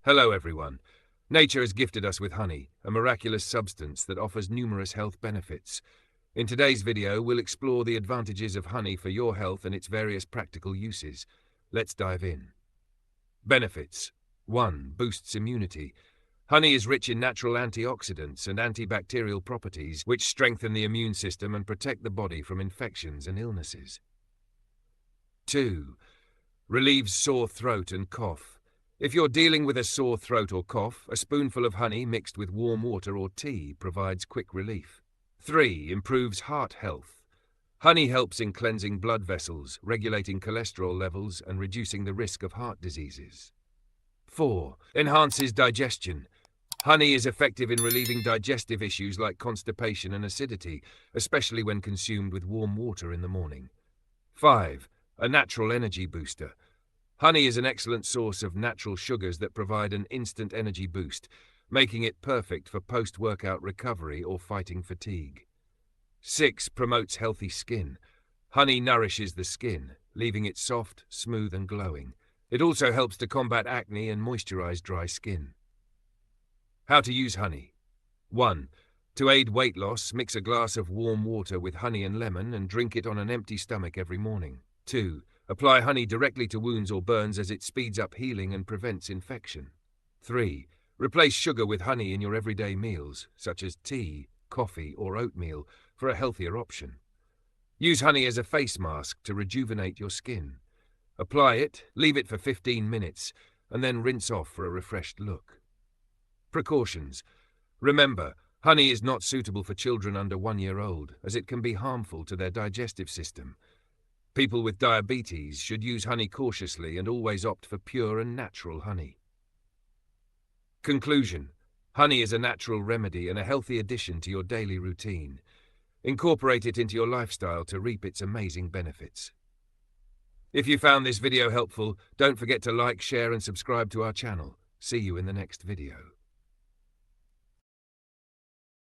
Hello everyone. Nature has gifted us with honey, a miraculous substance that offers numerous health benefits. In today's video, we'll explore the advantages of honey for your health and its various practical uses. Let's dive in. Benefits. 1. Boosts immunity. Honey is rich in natural antioxidants and antibacterial properties which strengthen the immune system and protect the body from infections and illnesses. 2. Relieves sore throat and cough. If you're dealing with a sore throat or cough, a spoonful of honey mixed with warm water or tea provides quick relief. 3. Improves heart health. Honey helps in cleansing blood vessels, regulating cholesterol levels, and reducing the risk of heart diseases. 4. Enhances digestion. Honey is effective in relieving digestive issues like constipation and acidity, especially when consumed with warm water in the morning. 5. A natural energy booster. Honey is an excellent source of natural sugars that provide an instant energy boost, making it perfect for post-workout recovery or fighting fatigue. 6. Promotes healthy skin. Honey nourishes the skin, leaving it soft, smooth and glowing. It also helps to combat acne and moisturize dry skin. How to use honey. 1. To aid weight loss, mix a glass of warm water with honey and lemon and drink it on an empty stomach every morning. 2. Apply honey directly to wounds or burns as it speeds up healing and prevents infection. 3. Replace sugar with honey in your everyday meals, such as tea, coffee, or oatmeal, for a healthier option. Use honey as a face mask to rejuvenate your skin. Apply it, leave it for 15 minutes, and then rinse off for a refreshed look. Precautions. Remember, honey is not suitable for children under 1 year old, as it can be harmful to their digestive system. People with diabetes should use honey cautiously and always opt for pure and natural honey. Conclusion. Honey is a natural remedy and a healthy addition to your daily routine. Incorporate it into your lifestyle to reap its amazing benefits. If you found this video helpful, don't forget to like, share and subscribe to our channel. See you in the next video.